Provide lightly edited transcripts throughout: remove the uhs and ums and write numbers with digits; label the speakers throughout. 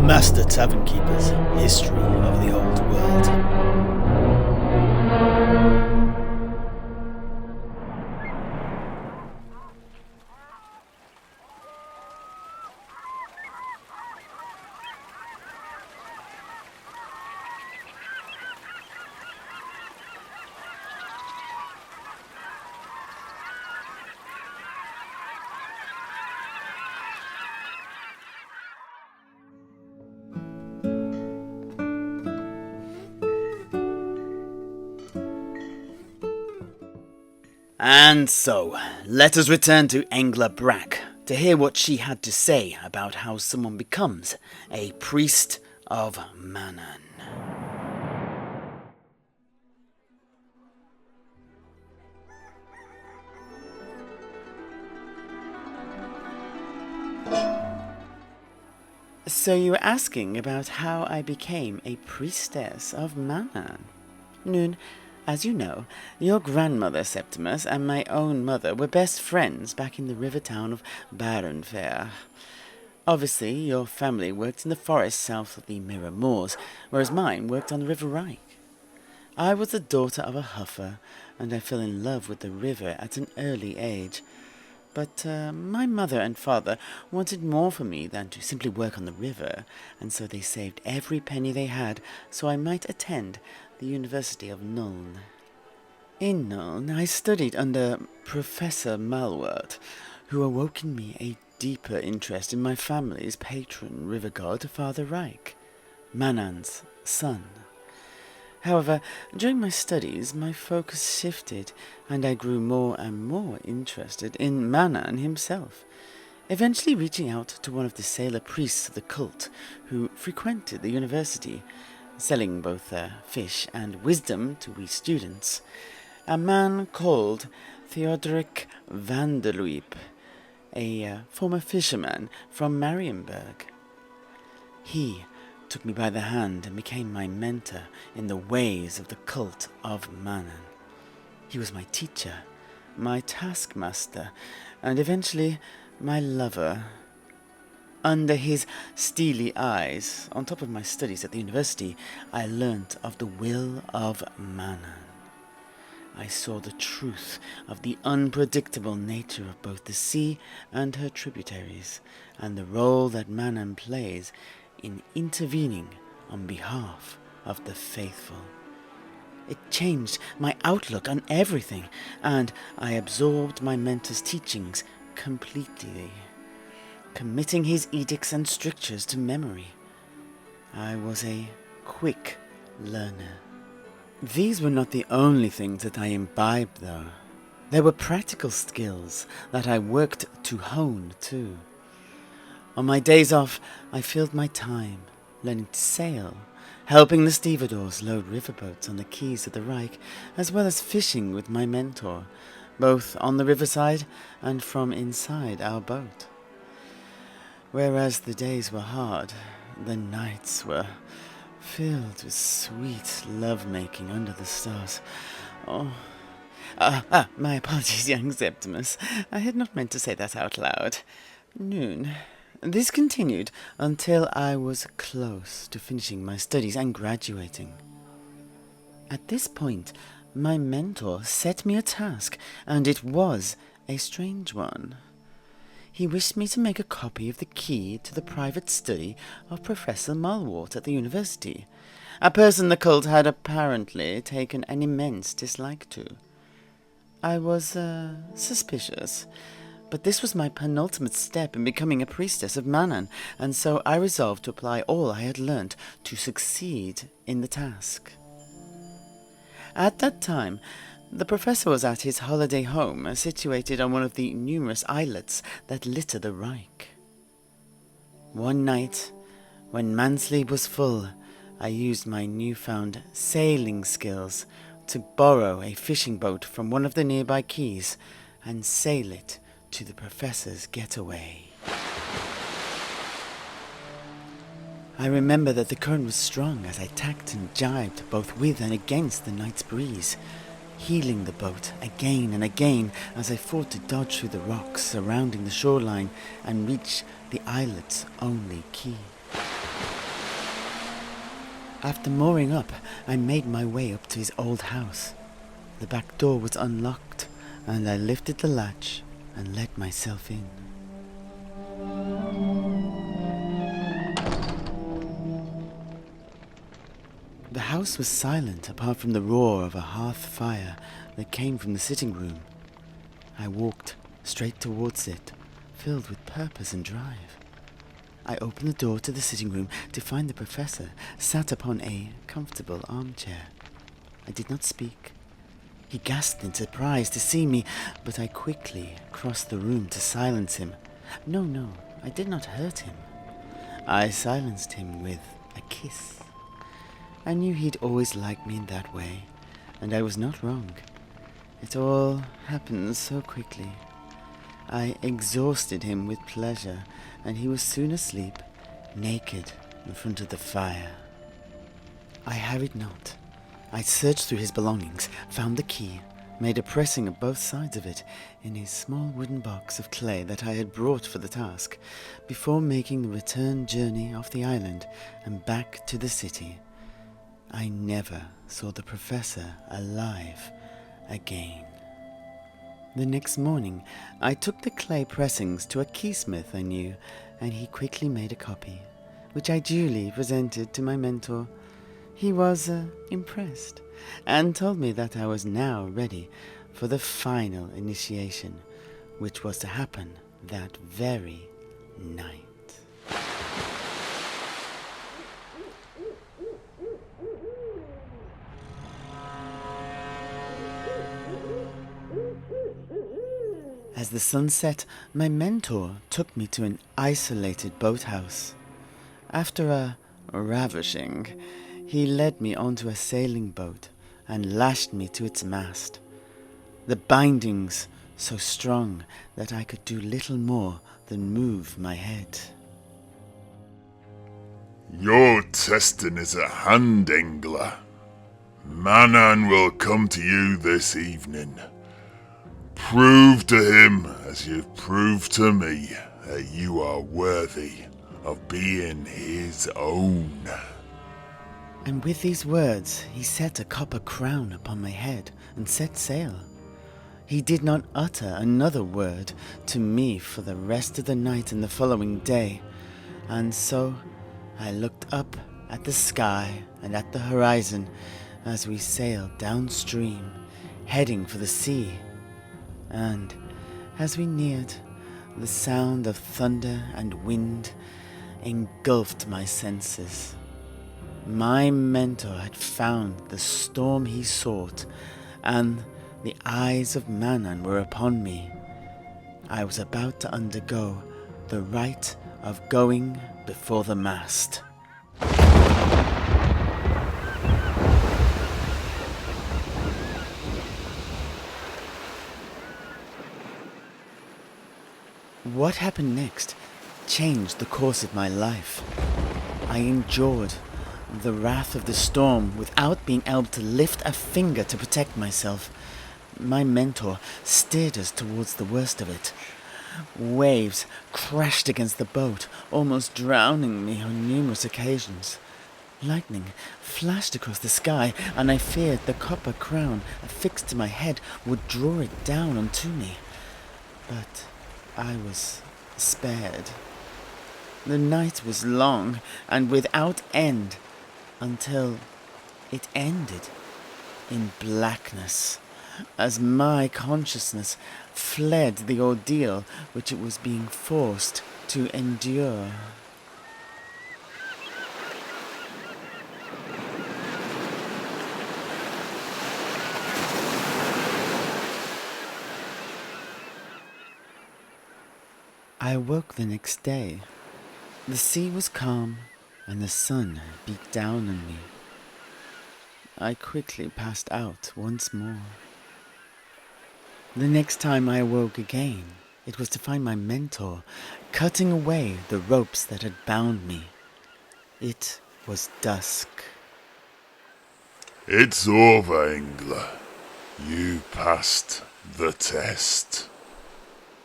Speaker 1: Master Tavern Keeper's History of the Old World. And so, let us return to Engla Brack to hear what she had to say about how someone becomes a priest of Manann. So you were asking about how I became a priestess of Manann? Noon. As you know, your grandmother Septimus and my own mother were best friends back in the river town of Baronfair. Obviously, your family worked in the forest south of the Mirror Moors, whereas mine worked on the River Reich. I was the daughter of a huffer, and I fell in love with the river at an early age. But my mother and father wanted more for me than to simply work on the river, and so they saved every penny they had so I might attend the University of Nuln. In Nuln, I studied under Professor Malwart, who awoke in me a deeper interest in my family's patron river god, Father Reich, Manann's son. However, during my studies, my focus shifted, and I grew more and more interested in Manann himself, eventually reaching out to one of the sailor priests of the cult who frequented the university, selling both fish and wisdom to we students, a man called Theodoric van der Luyp, a former fisherman from Marienburg. He took me by the hand and became my mentor in the ways of the cult of Manann. He was my teacher, my taskmaster, and eventually my lover. Under his steely eyes, on top of my studies at the university, I learnt of the will of Manann. I saw the truth of the unpredictable nature of both the sea and her tributaries, and the role that Manann plays in intervening on behalf of the faithful. It changed my outlook on everything, and I absorbed my mentor's teachings completely, committing his edicts and strictures to memory. I was a quick learner. These were not the only things that I imbibed, though. There were practical skills that I worked to hone, too. On my days off, I filled my time learning to sail, helping the stevedores load riverboats on the quays of the Reich, as well as fishing with my mentor, both on the riverside and from inside our boat. Whereas the days were hard, the nights were filled with sweet love-making under the stars. My apologies, young Septimus. I had not meant to say that out loud. Noon. This continued until I was close to finishing my studies and graduating. At this point, my mentor set me a task, and it was a strange one. He wished me to make a copy of the key to the private study of Professor Malwart at the university, a person the cult had apparently taken an immense dislike to. I was suspicious, but this was my penultimate step in becoming a priestess of Manann, and so I resolved to apply all I had learnt to succeed in the task. At that time, the professor was at his holiday home, situated on one of the numerous islets that litter the Reich. One night, when Mansleep was full, I used my newfound sailing skills to borrow a fishing boat from one of the nearby quays and sail it to the professor's getaway. I remember that the current was strong as I tacked and jibed both with and against the night's breeze, heeling the boat again and again as I fought to dodge through the rocks surrounding the shoreline and reach the islet's only quay. After mooring up, I made my way up to his old house. The back door was unlocked, and I lifted the latch and let myself in. The house was silent apart from the roar of a hearth fire that came from the sitting room. I walked straight towards it, filled with purpose and drive. I opened the door to the sitting room to find the professor sat upon a comfortable armchair. I did not speak. He gasped in surprise to see me, but I quickly crossed the room to silence him. No, I did not hurt him. I silenced him with a kiss. I knew he'd always liked me in that way, and I was not wrong. It all happened so quickly. I exhausted him with pleasure, and he was soon asleep, naked in front of the fire. I hurried not. I searched through his belongings, found the key, made a pressing of both sides of it in a small wooden box of clay that I had brought for the task, before making the return journey off the island and back to the city. I never saw the professor alive again. The next morning, I took the clay pressings to a keysmith I knew, and he quickly made a copy, which I duly presented to my mentor. He was impressed, and told me that I was now ready for the final initiation, which was to happen that very night. As the sun set, my mentor took me to an isolated boathouse. After a ravishing, he led me onto a sailing boat and lashed me to its mast. The bindings so strong that I could do little more than move my head.
Speaker 2: Your testing is at hand, Engla. Manann will come to you this evening. Prove to him, as you've proved to me, that you are worthy of being his own.
Speaker 1: And with these words, he set a copper crown upon my head and set sail. He did not utter another word to me for the rest of the night and the following day, and so I looked up at the sky and at the horizon as we sailed downstream, heading for the sea. And as we neared, the sound of thunder and wind engulfed my senses. My mentor had found the storm he sought, and the eyes of Manann were upon me. I was about to undergo the rite of going before the mast. What happened next changed the course of my life. I endured the wrath of the storm without being able to lift a finger to protect myself. My mentor steered us towards the worst of it. Waves crashed against the boat, almost drowning me on numerous occasions. Lightning flashed across the sky, and I feared the copper crown affixed to my head would draw it down onto me. But I was spared. The night was long and without end until it ended in blackness, as my consciousness fled the ordeal which it was being forced to endure. I awoke the next day. The sea was calm, and the sun beat down on me. I quickly passed out once more. The next time I awoke again, it was to find my mentor cutting away the ropes that had bound me. It was dusk.
Speaker 2: It's over, Engla. You passed the test.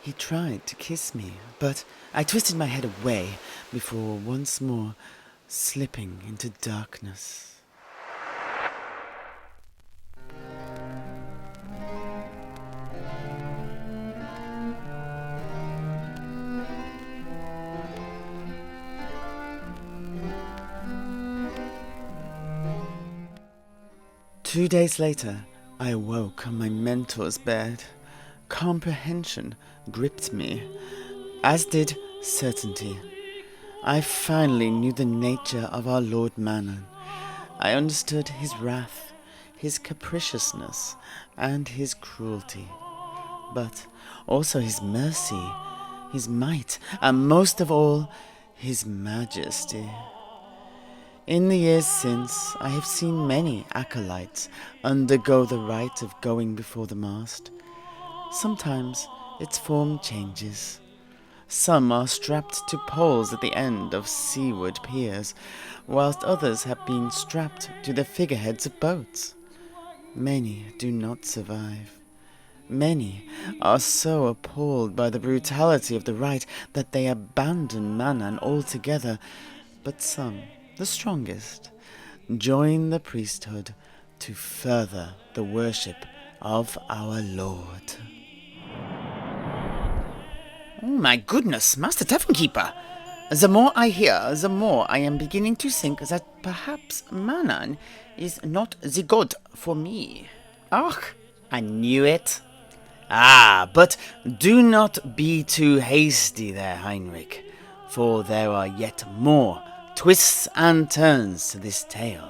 Speaker 1: He tried to kiss me, but I twisted my head away before once more slipping into darkness. 2 days later, I awoke on my mentor's bed. Comprehension gripped me, as did certainty. I finally knew the nature of our Lord Manann. I understood his wrath, his capriciousness, and his cruelty, but also his mercy, his might, and most of all, his majesty. In the years since, I have seen many acolytes undergo the rite of going before the mast. Sometimes its form changes. Some are strapped to poles at the end of seaward piers, whilst others have been strapped to the figureheads of boats. Many do not survive. Many are so appalled by the brutality of the rite that they abandon Manann altogether, but some, the strongest, join the priesthood to further the worship of our Lord. Oh my goodness, Master Tavern Keeper! The more I hear, the more I am beginning to think that perhaps Manann is not the god for me. Ach, I knew it. But do not be too hasty there, Heinrich, for there are yet more twists and turns to this tale.